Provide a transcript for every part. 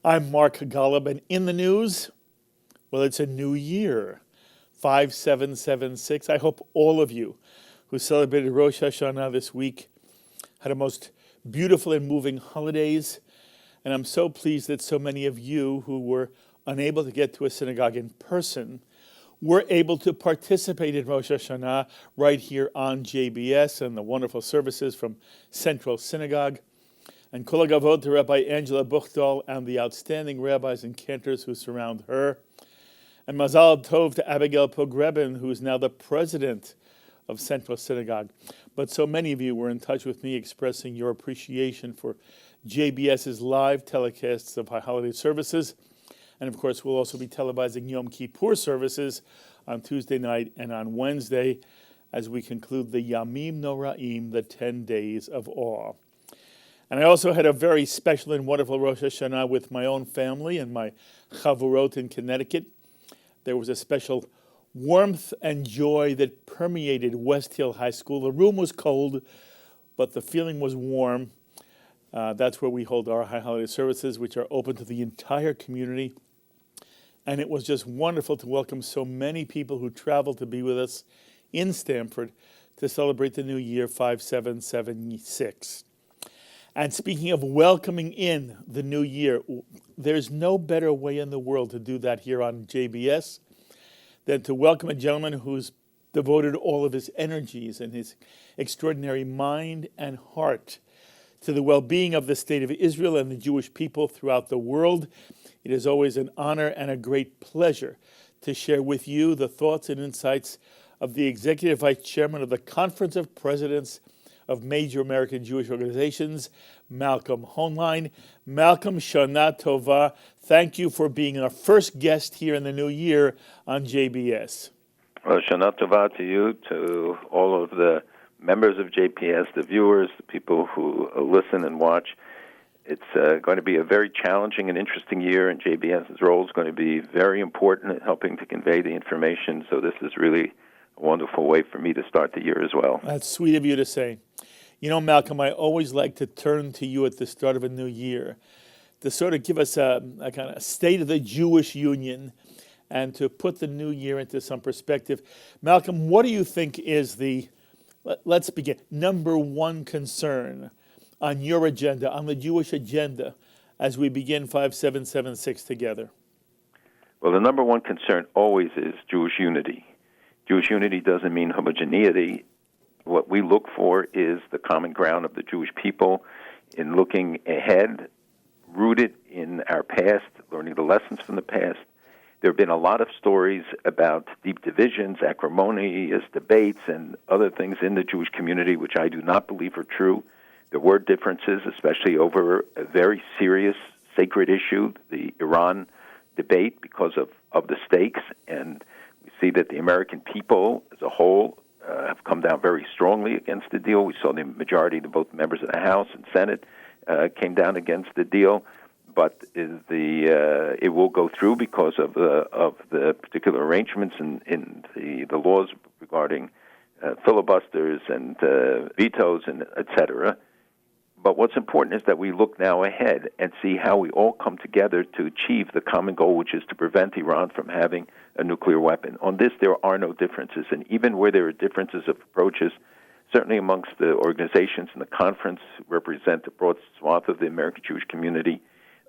I'm Mark Golub, and in the news, well, it's a new year, 5776. I hope all of you who celebrated Rosh Hashanah this week had a most beautiful and moving holidays. And I'm so pleased that so many of you who were unable to get to a synagogue in person were able to participate in Rosh Hashanah right here on JBS and the wonderful services from Central Synagogue. And Kol HaKavod to Rabbi Angela Buchdahl and the outstanding rabbis and cantors who surround her. And Mazal Tov to Abigail Pogrebin, who is now the president of Central Synagogue. But so many of you were in touch with me expressing your appreciation for JBS's live telecasts of high holiday services. And of course, we'll also be televising Yom Kippur services on Tuesday night and on Wednesday as we conclude the Yamim Noraim, the 10 days of awe. And I also had a very special and wonderful Rosh Hashanah with my own family and my chavurot in Connecticut. There was a special warmth and joy that permeated West Hill High School. The room was cold, but the feeling was warm. That's where we hold our high holiday services, which are open to the entire community. And it was just wonderful to welcome so many people who traveled to be with us in Stamford to celebrate the new year 5776. And speaking of welcoming in the new year, there's no better way in the world to do that here on JBS than to welcome a gentleman who's devoted all of his energies and his extraordinary mind and heart to the well-being of the state of Israel and the Jewish people throughout the world. It is always an honor and a great pleasure to share with you the thoughts and insights of the Executive Vice Chairman of the Conference of Presidents of Major American Jewish Organizations, Malcolm Hoenlein. Malcolm, Shana Tova, thank you for being our first guest here in the new year on JBS. Well, Shana Tova to you, to all of the members of JPS, the viewers, the people who listen and watch. It's going to be a very challenging and interesting year, and JBS's role is going to be very important in helping to convey the information. So this is really a wonderful way for me to start the year as well. That's sweet of you to say. You know, Malcolm, I always like to turn to you at the start of a new year to sort of give us a kind of state of the Jewish Union and to put the new year into some perspective. Malcolm, what do you think is let's begin, number one concern on your agenda, on the Jewish agenda, as we begin 5776 together? Well, the number one concern always is Jewish unity. Jewish unity doesn't mean homogeneity. What we look for is the common ground of the Jewish people in looking ahead, rooted in our past, learning the lessons from the past. There have been a lot of stories about deep divisions, acrimonious debates, and other things in the Jewish community, which I do not believe are true. There were differences, especially over a very serious, sacred issue, the Iran debate, because of the stakes. And we see that the American people as a whole have come down very strongly against the deal. We saw the majority of both members of the House and Senate came down against the deal. But it will go through because of the particular arrangements in the laws regarding filibusters and vetoes and et cetera. But what's important is that we look now ahead and see how we all come together to achieve the common goal, which is to prevent Iran from having a nuclear weapon. On this, there are no differences. And even where there are differences of approaches, certainly amongst the organizations in the conference who represent the broad swath of the American Jewish community,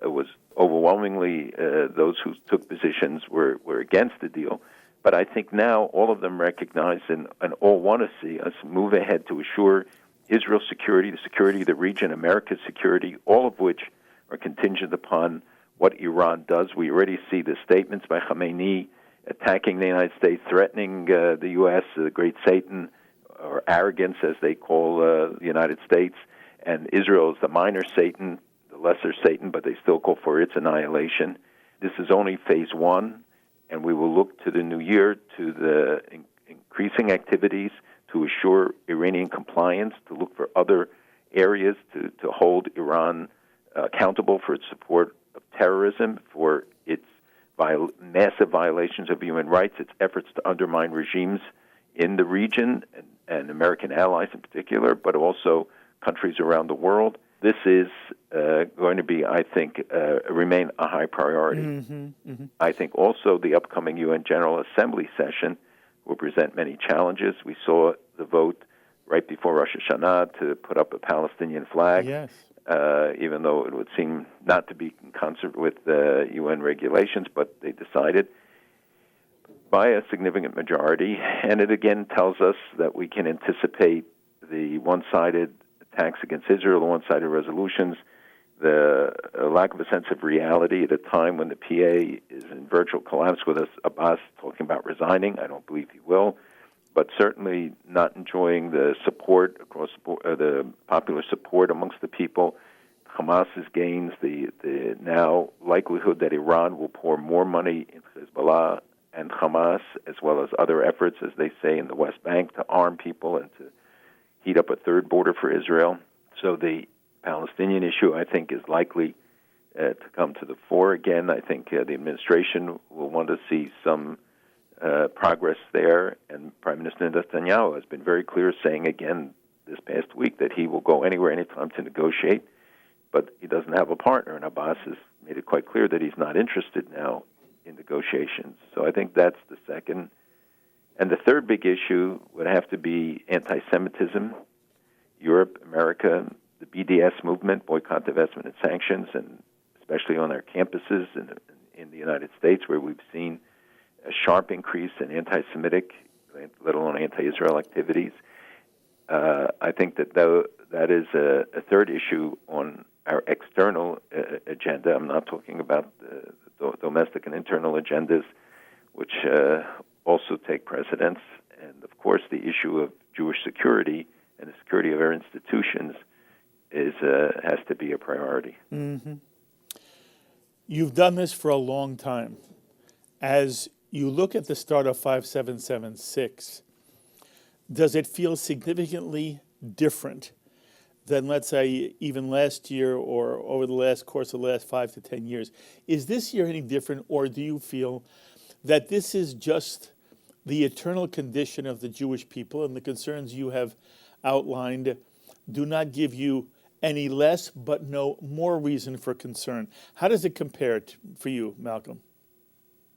it was overwhelmingly those who took positions were against the deal. But I think now all of them recognize and all want to see us move ahead to assure Israel's security, the security of the region, America's security, all of which are contingent upon what Iran does. We already see the statements by Khamenei attacking the United States, threatening the U.S., the great Satan, or arrogance, as they call the United States, and Israel is the minor Satan, the lesser Satan, but they still call for its annihilation. This is only phase one, and we will look to the new year, to the increasing activities to assure Iranian compliance, to look for other areas to hold Iran accountable for its support of terrorism, for its massive violations of human rights, its efforts to undermine regimes in the region and American allies in particular, but also countries around the world. this is going to be, I think, remain a high priority. I think also the upcoming UN General Assembly session will present many challenges. We saw the vote right before Rosh Hashanah to put up a Palestinian flag, Yes. even though it would seem not to be in concert with UN regulations, but they decided by a significant majority. And it again tells us that we can anticipate the one-sided attacks against Israel, the one-sided resolutions, the lack of a sense of reality at a time when the PA is in virtual collapse with us, Abbas talking about resigning. I don't believe he will, but certainly not enjoying the support across the popular support amongst the people. Hamas's gains, the now likelihood that Iran will pour more money into Hezbollah and Hamas, as well as other efforts, as they say, in the West Bank to arm people and to heat up a third border for Israel. So the Palestinian issue, I think, is likely to come to the fore again. I think the administration will want to see some progress there, and Prime Minister Netanyahu has been very clear, saying again this past week that he will go anywhere, anytime to negotiate, but he doesn't have a partner, and Abbas has made it quite clear that he's not interested now in negotiations. So I think that's the second. And the third big issue would have to be anti-Semitism. Europe, America, the BDS movement, boycott, divestment, and sanctions, and especially on our campuses in the United States, where we've seen a sharp increase in anti-Semitic, let alone anti-Israel activities. I think that is a third issue on our external agenda. I'm not talking about the domestic and internal agendas, which also take precedence. And, of course, the issue of Jewish security and the security of our institutions has to be a priority. Mm-hmm. You've done this for a long time. As you look at the start of 5776, does it feel significantly different than, let's say, even last year or over the course of the last 5 to 10 years? Is this year any different, or do you feel that this is just the eternal condition of the Jewish people, and the concerns you have outlined do not give you any less but no more reason for concern? How does it compare for you, Malcolm?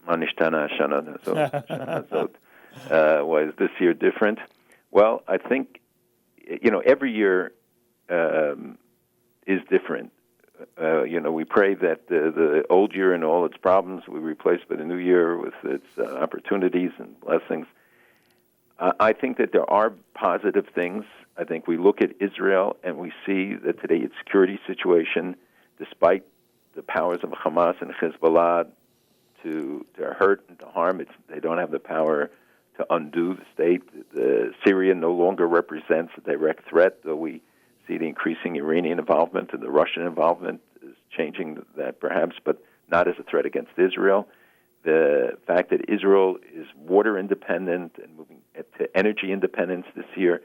Why is this year different? Well, I think, every year is different. We pray that the old year and all its problems will be replaced by the new year with its opportunities and blessings. I think that there are positive things. I think we look at Israel and we see that today its security situation, despite the powers of Hamas and Hezbollah to hurt and to harm, they don't have the power to undo the state. Syria no longer represents a direct threat, though we see the increasing Iranian involvement, and the Russian involvement is changing that perhaps, but not as a threat against Israel. The fact that Israel is water independent and moving to energy independence this year,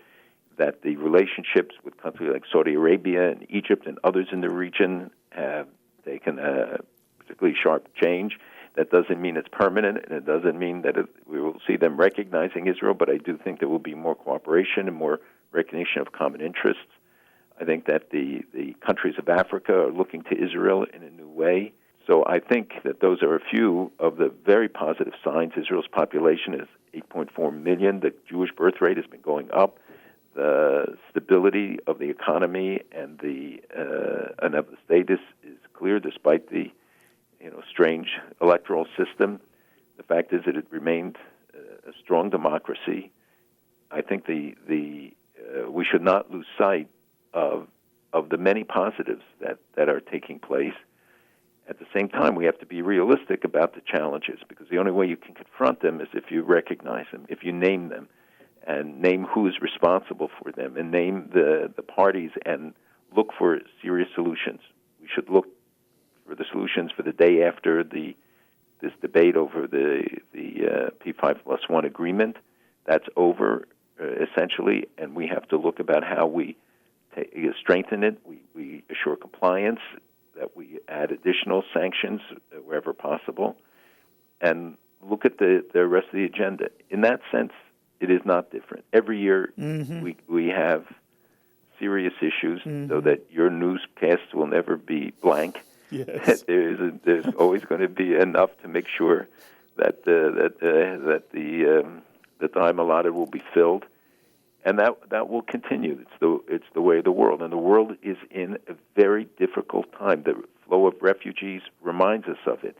that the relationships with countries like Saudi Arabia and Egypt and others in the region have taken a particularly sharp change. That doesn't mean it's permanent, and it doesn't mean that we will see them recognizing Israel, but I do think there will be more cooperation and more recognition of common interests. I think that the countries of Africa are looking to Israel in a new way. So I think that those are a few of the very positive signs. Israel's population is 8.4 million. The Jewish birth rate has been going up. The stability of the economy and of the state is clear, despite the strange electoral system. The fact is that it remained a strong democracy. I think we should not lose sight of the many positives that are taking place. At the same time, we have to be realistic about the challenges, because the only way you can confront them is if you recognize them, if you name them, and name who is responsible for them, and name the parties, and look for serious solutions. We should look for the solutions for the day after this debate over the P5+1 agreement. That's over, essentially, and we have to look about how we strengthen it. We assure compliance, that we add additional sanctions wherever possible, and look at the rest of the agenda. In that sense, it is not different. Every year we have serious issues, so that your newscasts will never be blank. Yes. There's always going to be enough to make sure that the time allotted will be filled, and that will continue. It's the way of the world, and the world is in a very difficult time. The flow of refugees reminds us of it.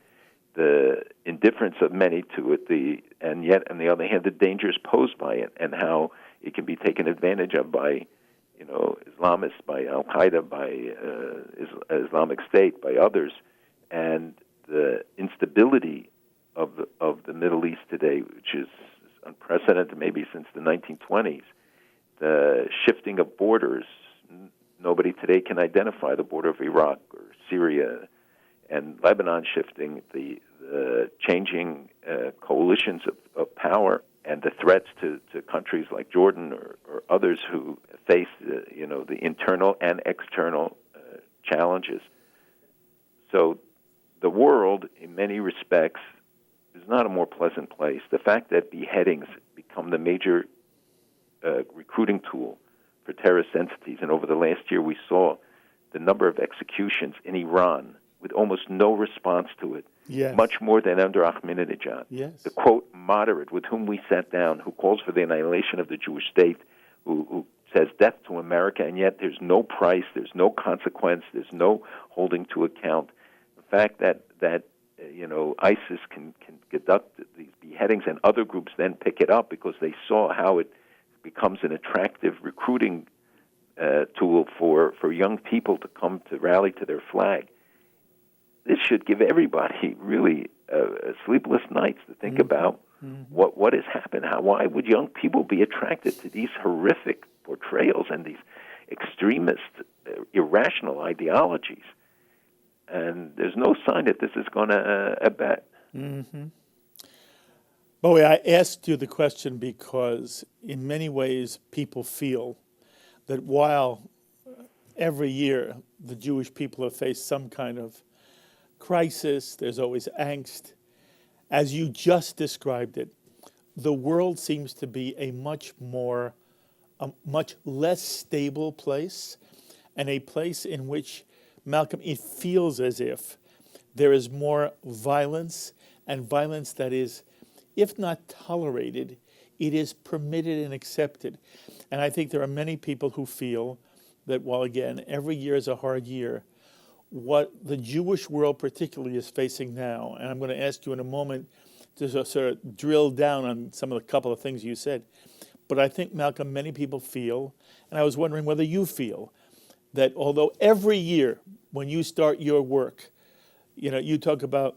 The indifference of many to it, and yet on the other hand, the dangers posed by it, and how it can be taken advantage of by, Islamists, by Al Qaeda, by Islamic State, by others, and the instability of the Middle East today, which is unprecedented, maybe since the 1920s. The shifting of borders. Nobody today can identify the border of Iraq or Syria, and Lebanon shifting, the changing coalitions of power, and the threats to countries like Jordan or others who face the internal and external challenges. So the world, in many respects, is not a more pleasant place. The fact that beheadings become the major recruiting tool for terrorist entities, and over the last year we saw the number of executions in Iran with almost no response to it, yes. much more than under Ahmadinejad. Yes. The, quote, moderate with whom we sat down, who calls for the annihilation of the Jewish state, who says death to America, and yet there's no price, there's no consequence, there's no holding to account. The fact that ISIS can conduct these beheadings, and other groups then pick it up because they saw how it becomes an attractive recruiting tool for young people to come to rally to their flag. This should give everybody really sleepless nights to think about what has happened. Why would young people be attracted to these horrific portrayals and these extremist, irrational ideologies? And there's no sign that this is going to abate. Mm-hmm. Bowie, I asked you the question because in many ways people feel that while every year the Jewish people have faced some kind of crisis, there's always angst, as you just described it, the world seems to be a much less stable place, and a place in which, Malcolm, it feels as if there is more violence, and violence that is, if not tolerated, it is permitted and accepted. And I think there are many people who feel that while, again, every year is a hard year, what the Jewish world particularly is facing now, and I'm going to ask you in a moment to sort of drill down on some of the couple of things you said, but I think, Malcolm, many people feel, and I was wondering whether you feel, that although every year when you start your work, you talk about,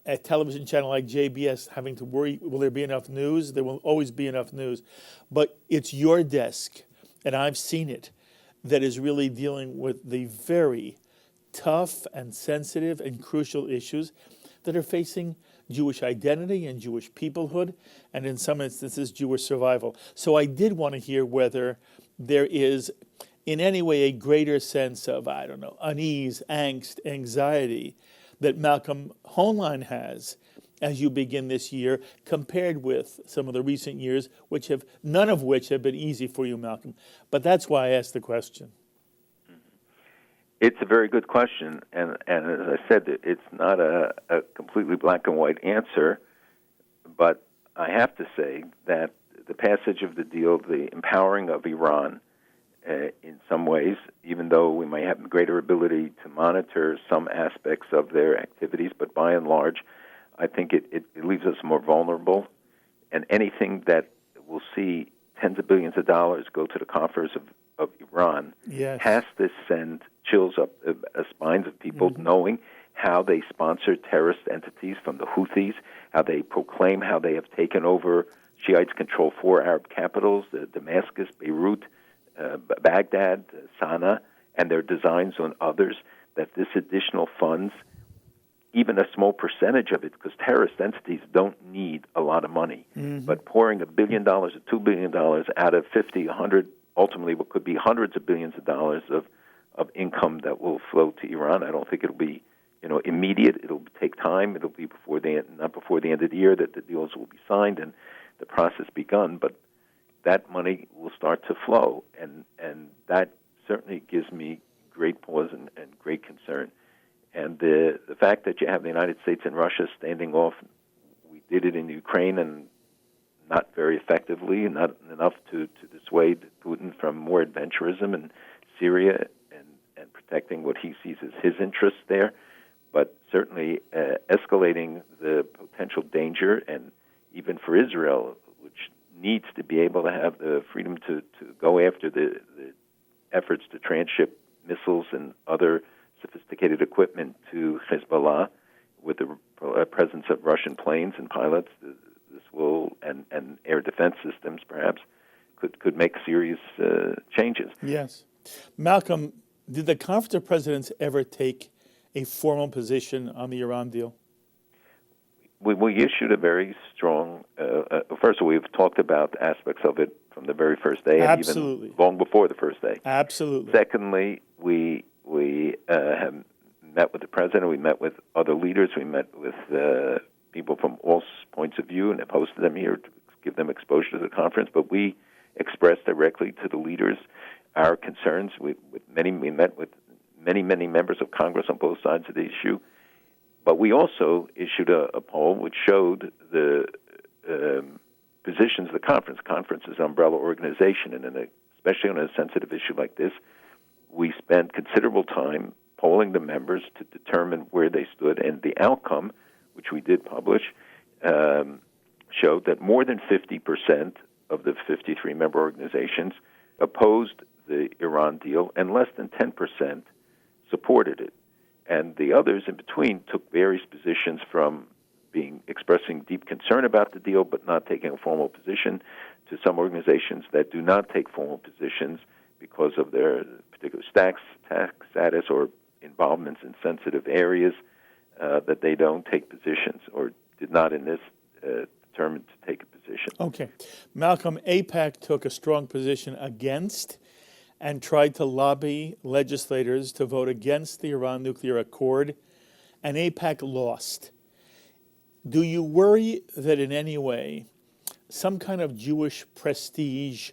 a television channel like JBS having to worry, will there be enough news? There will always be enough news. But it's your desk, and I've seen it, that is really dealing with the very tough and sensitive and crucial issues that are facing Jewish identity and Jewish peoplehood, and in some instances, Jewish survival. So I did want to hear whether there is in any way a greater sense of, unease, angst, anxiety that Malcolm Hoenlein has as you begin this year, compared with some of the recent years, none of which have been easy for you, Malcolm. But that's why I asked the question. It's a very good question, and as I said, it's not a completely black and white answer, but I have to say that the passage of the deal, the empowering of Iran, in some ways, even though we might have greater ability to monitor some aspects of their activities, but by and large, I think it leaves us more vulnerable. And anything that will see tens of billions of dollars go to the coffers of Iran has to send chills up the spines of people, knowing how they sponsor terrorist entities from the Houthis, how they proclaim how they have taken over. Shiites control 4 Arab capitals, Damascus, Beirut, Baghdad, Sana'a, and their designs on others, that this additional funds, even a small percentage of it, because terrorist entities don't need a lot of money, but pouring $1 billion or $2 billion out of 50, 100, ultimately what could be hundreds of billions of dollars of income that will flow to Iran. I don't think it'll be immediate. It'll take time. It'll be not before the end of the year that the deals will be signed and the process begun. But that money will start to flow, and that certainly gives me great pause and great concern. And the fact that you have the United States and Russia standing off, we did it in Ukraine and not very effectively, not enough to dissuade Putin from more adventurism in Syria and protecting what he sees as his interests there, but certainly escalating the potential danger, and even for Israel, which needs to be able to have the freedom to go after the efforts to transship missiles and other sophisticated equipment to Hezbollah with the presence of Russian planes and pilots. This will, and air defense systems perhaps, could make serious changes. Yes. Malcolm, did the Conference of Presidents ever take a formal position on the Iran deal? We issued a very strong, first of all, we've talked about aspects of it from the very first day, and Absolutely. even long before the first day. Absolutely. Secondly, we have met with the president, we met with other leaders, we met with people from all points of view, and have hosted them here to give them exposure to the conference, but we expressed directly to the leaders our concerns. We met with many members of Congress on both sides of the issue. But we also issued a poll which showed the positions of the conference. Conference is an umbrella organization, and especially on a sensitive issue like this, we spent considerable time polling the members to determine where they stood, and the outcome, which we did publish, showed that more than 50% of the 53 member organizations opposed the Iran deal, and less than 10% supported it. And the others in between took various positions, from expressing deep concern about the deal but not taking a formal position, to some organizations that do not take formal positions because of their particular tax status or involvements in sensitive areas, that they don't take positions, or did not in this determine to take a position. Okay. Malcolm, AIPAC took a strong position against and tried to lobby legislators to vote against the Iran nuclear accord, and AIPAC lost. Do you worry that in any way some kind of Jewish prestige,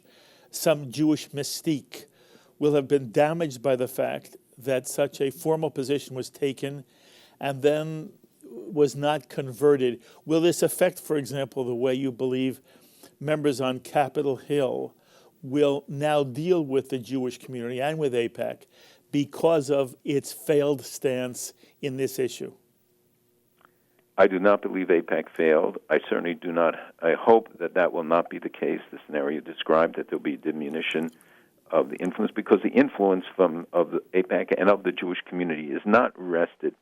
some Jewish mystique will have been damaged by the fact that such a formal position was taken and then was not converted? Will this affect, for example, the way you believe members on Capitol Hill will now deal with the Jewish community and with AIPAC because of its failed stance in this issue? I do not believe AIPAC failed. I certainly do not. I hope that will not be the case, the scenario described, that there will be diminution of the influence, because the influence of the AIPAC and of the Jewish community is not rested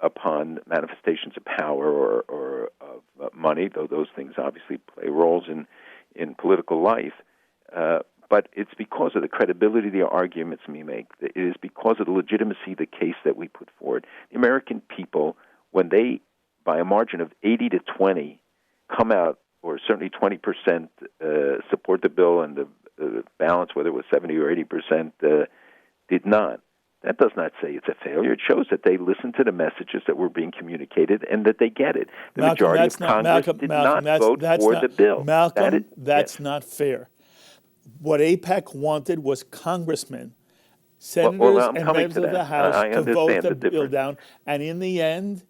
upon manifestations of power or of money, though those things obviously play roles in political life. But it's because of the credibility of the arguments we make. It is because of the legitimacy of the case that we put forward. The American people, when they, by a margin of 80 to 20, come out, or certainly 20% support the bill, and the balance, whether it was 70 or 80%, did not. That does not say it's a failure. It shows that they listen to the messages that were being communicated and that they get it. The majority of Congress did not vote for the bill. Malcolm, that's not fair. What AIPAC wanted was congressmen, senators, and members of the House to vote the bill down. And in the end,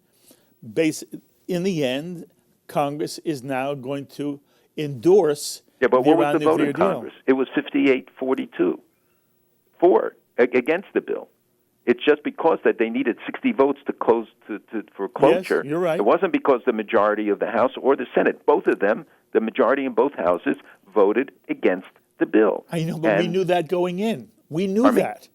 Congress is now going to endorse the Iran nuclear deal. Yeah, but what was the vote in Congress? It was 58-42 against the bill. It's just because that they needed 60 votes to close for cloture. Yes, you're right. It wasn't because the majority of the House or the Senate, both of them, the majority in both houses, voted against the bill. I know, but we knew that going in. We knew that.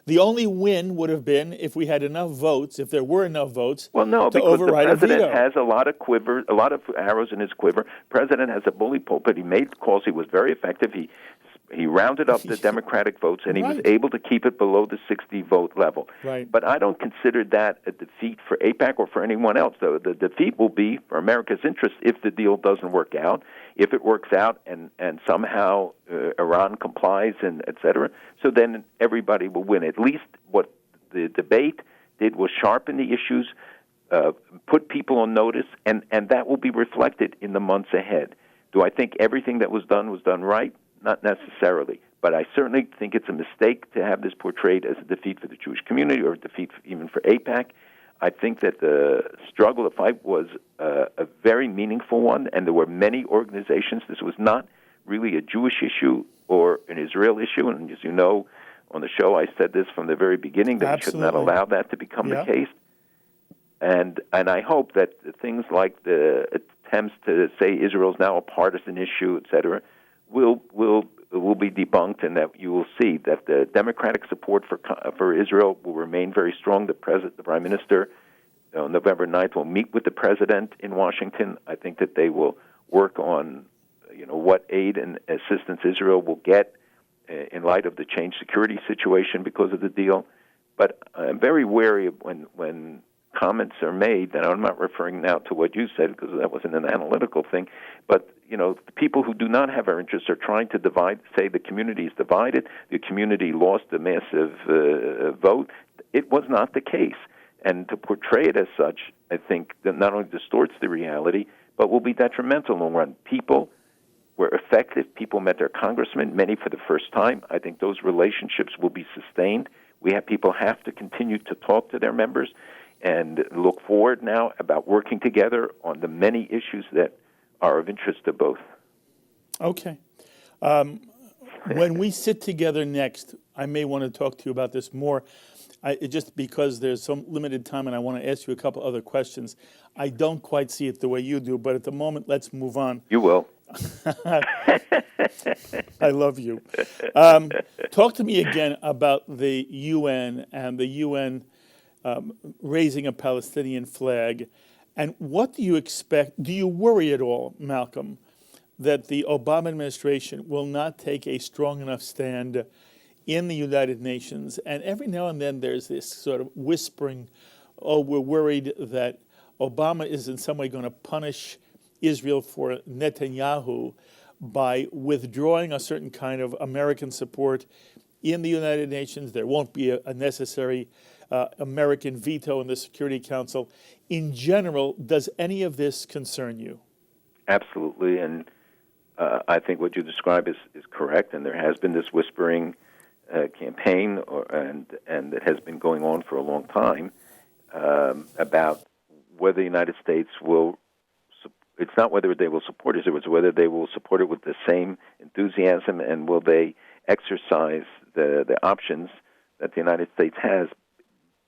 The only win would have been if we had enough votes, if there were enough votes, to override a veto. Well, no, because the president has a lot of arrows in his quiver. The president has a bully pulpit. He made calls. He was very effective. He rounded up the Democratic votes, and he was able to keep it below the 60-vote level. Right. But I don't consider that a defeat for AIPAC or for anyone else. The defeat will be for America's interest if the deal doesn't work out. If it works out and somehow Iran complies, and et cetera, so then everybody will win. At least what the debate did was sharpen the issues, put people on notice, and that will be reflected in the months ahead. Do I think everything that was done right? not necessarily. But I certainly think it's a mistake to have this portrayed as a defeat for the Jewish community or a defeat even for AIPAC. I think that the struggle, the fight, was a very meaningful one, and there were many organizations. This was not really a Jewish issue or an Israel issue, and as you know, on the show I said this from the very beginning, that we should not allow that to become the case. And I hope that things like the attempts to say Israel is now a partisan issue, et cetera, will be debunked, and that you will see that the Democratic support for Israel will remain very strong. The Prime Minister, on November 9th, will meet with the President in Washington. I think that they will work on, what aid and assistance Israel will get in light of the changed security situation because of the deal. But I'm very wary of when comments are made, and I'm not referring now to what you said because that wasn't an analytical thing, but the people who do not have our interests are trying to say the community is divided, the community lost a massive vote. It was not the case. And to portray it as such, I think that not only distorts the reality, but will be detrimental in the long run. People were effective. People met their congressmen, many for the first time. I think those relationships will be sustained. People have to continue to talk to their members and look forward now about working together on the many issues that are of interest to both. Okay. When we sit together next, I may want to talk to you about this more, just because there's some limited time and I want to ask you a couple other questions. I don't quite see it the way you do, but at the moment, let's move on. You will. I love you. Talk to me again about the UN and the UN raising a Palestinian flag. And what do you expect? Do you worry at all, Malcolm, that the Obama administration will not take a strong enough stand in the United Nations? And every now and then there's this sort of whispering, we're worried that Obama is in some way going to punish Israel for Netanyahu by withdrawing a certain kind of American support in the United Nations. There won't be a necessary American veto in the Security Council. In general, does any of this concern you? Absolutely, and I think what you describe is correct, and there has been this whispering campaign, and it has been going on for a long time, about whether the United States will. It's not whether they will support it, it's whether they will support it with the same enthusiasm, and will they exercise the options that the United States has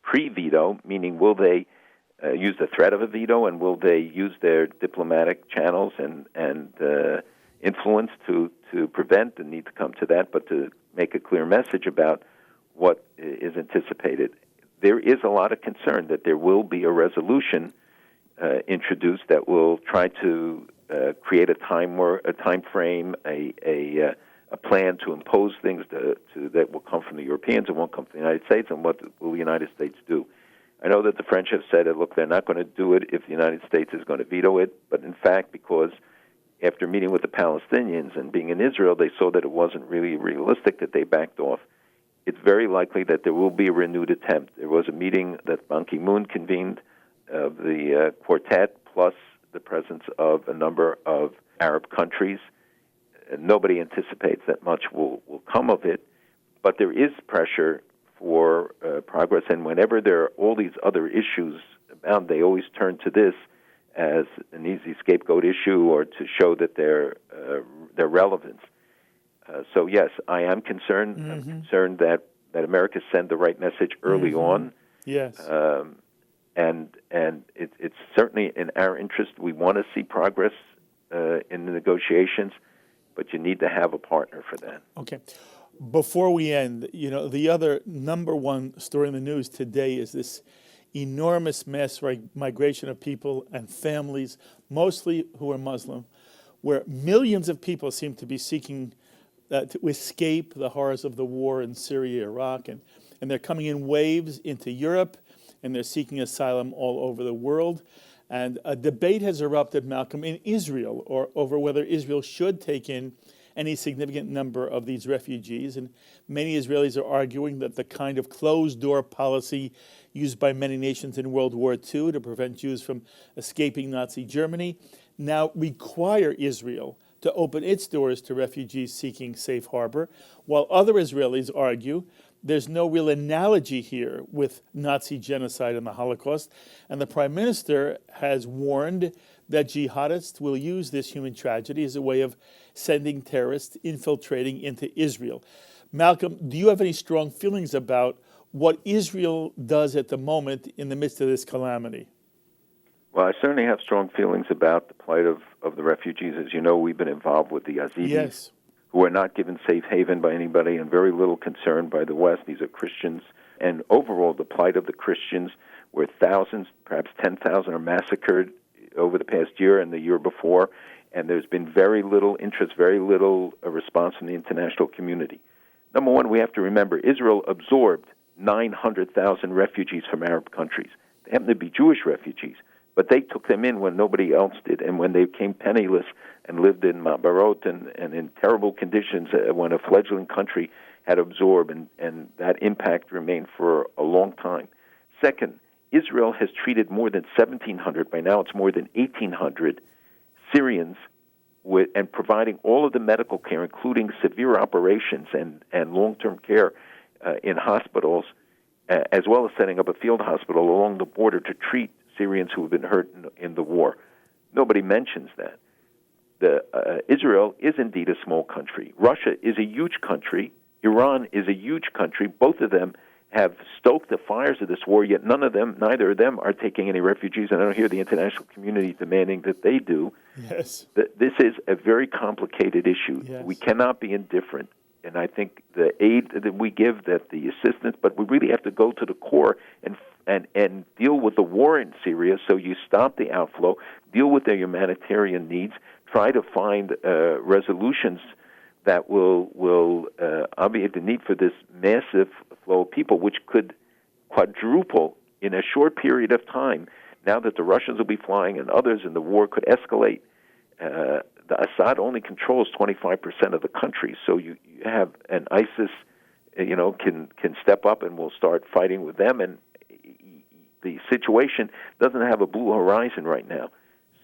pre-veto, meaning will they use the threat of a veto, and will they use their diplomatic channels and influence to prevent the need to come to that, but to make a clear message about what is anticipated. There is a lot of concern that there will be a resolution introduced that will try to create a time frame, a plan to impose things that will come from the Europeans and won't come from the United States, and what will the United States do? I know that the French have said, look, they're not going to do it if the United States is going to veto it, but in fact, because after meeting with the Palestinians and being in Israel, they saw that it wasn't really realistic, that they backed off. It's very likely that there will be a renewed attempt. There was a meeting that Ban Ki-moon convened of the quartet, plus the presence of a number of Arab countries. Nobody anticipates that much will come of it, but there is pressure for progress, and whenever there are all these other issues abound, they always turn to this as an easy scapegoat issue or to show that their relevance. So yes, I am concerned. Mm-hmm. I'm concerned that America send the right message early on. Yes. And it's certainly in our interest. We want to see progress in the negotiations, but you need to have a partner for that. Okay. Before we end, the other number one story in the news today is this enormous mass migration of people and families, mostly who are Muslim, where millions of people seem to be seeking to escape the horrors of the war in Syria, Iraq, and they're coming in waves into Europe, and they're seeking asylum all over the world. And a debate has erupted, Malcolm, in Israel over whether Israel should take in any significant number of these refugees. And many Israelis are arguing that the kind of closed-door policy used by many nations in World War II to prevent Jews from escaping Nazi Germany now require Israel to open its doors to refugees seeking safe harbor, while other Israelis argue there's no real analogy here with Nazi genocide and the Holocaust, and the Prime Minister has warned that jihadists will use this human tragedy as a way of sending terrorists infiltrating into Israel. Malcolm, do you have any strong feelings about what Israel does at the moment in the midst of this calamity? Well, I certainly have strong feelings about the plight of the refugees. As you know, we've been involved with the Yazidis, who are not given safe haven by anybody and very little concern by the West. These are Christians. And overall, the plight of the Christians, where thousands, perhaps 10,000, are massacred over the past year and the year before, and there's been very little interest, very little response from the international community. Number one, we have to remember, Israel absorbed 900,000 refugees from Arab countries. They happen to be Jewish refugees, but they took them in when nobody else did, and when they came penniless and lived in Mabarot and in terrible conditions when a fledgling country had absorbed, and that impact remained for a long time. Second, Israel has treated more than 1,700, by now it's more than 1,800, Syrians and providing all of the medical care, including severe operations and long-term care in hospitals, as well as setting up a field hospital along the border to treat Syrians who have been hurt in the war. Nobody mentions that. Israel is indeed a small country. Russia is a huge country. Iran is a huge country. Both of them have stoked the fires of this war, yet neither of them are taking any refugees, and I don't hear the international community demanding that they do. Yes. This is a very complicated issue. Yes. We cannot be indifferent, and I think the aid that we give, that the assistance, but we really have to go to the core and deal with the war in Syria, so you stop the outflow, deal with their humanitarian needs, try to find resolutions that will obviate the need for this massive flow of people, which could quadruple in a short period of time. Now that the Russians will be flying and others, and the war could escalate. The Assad only controls 25% of the country, so you have an ISIS, can step up and will start fighting with them, and the situation doesn't have a blue horizon right now.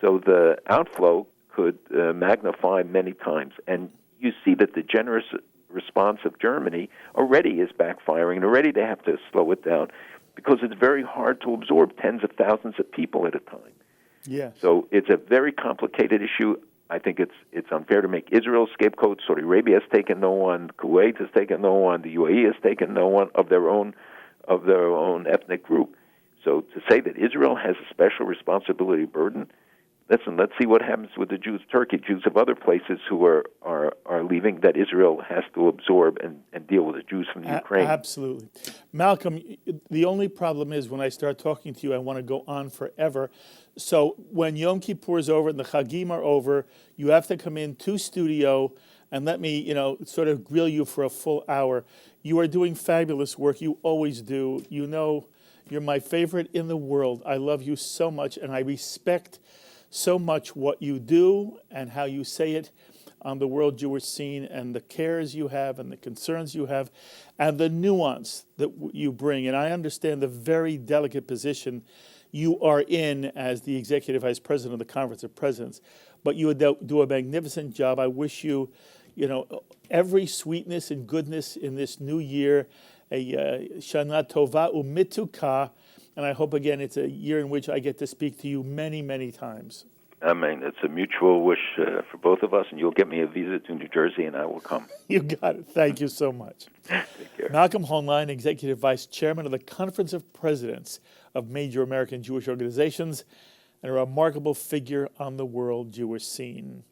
So the outflow could magnify many times, and you see that the generous response of Germany already is backfiring, and already they have to slow it down because it's very hard to absorb tens of thousands of people at a time. Yes. So it's a very complicated issue. I think it's unfair to make Israel a scapegoat. Saudi Arabia has taken no one. Kuwait has taken no one. The UAE has taken no one of their own ethnic group. So to say that Israel has a special responsibility burden, listen, let's see what happens with the Jews, Turkey, Jews of other places who are leaving, that Israel has to absorb and deal with the Jews from Ukraine. Absolutely. Malcolm, the only problem is when I start talking to you, I want to go on forever. So when Yom Kippur is over and the Chagim are over, you have to come in to studio and let me, sort of grill you for a full hour. You are doing fabulous work. You always do. You're my favorite in the world. I love you so much, and I respect so much what you do and how you say it on the world Jewish scene, and the cares you have and the concerns you have and the nuance that you bring. And I understand the very delicate position you are in as the Executive Vice President of the Conference of Presidents. But you do a magnificent job. I wish you, every sweetness and goodness in this new year, a Shana Tova Umituka. And I hope, again, it's a year in which I get to speak to you many, many times. I mean, it's a mutual wish for both of us, and you'll get me a visa to New Jersey, and I will come. You got it. Thank you so much. Take care. Malcolm Hoenlein, Executive Vice Chairman of the Conference of Presidents of Major American Jewish Organizations, and a remarkable figure on the world Jewish scene.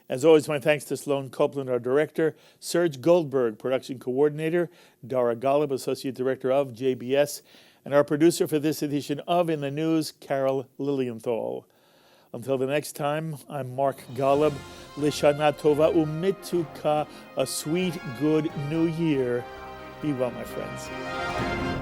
As always, my thanks to Sloan Copeland, our director, Serge Goldberg, production coordinator, Dara Golub, Associate Director of JBS, and our producer for this edition of In the News, Carol Lilienthal. Until the next time, I'm Mark Golub. Lishana Tova Umituka, a sweet, good new year. Be well, my friends.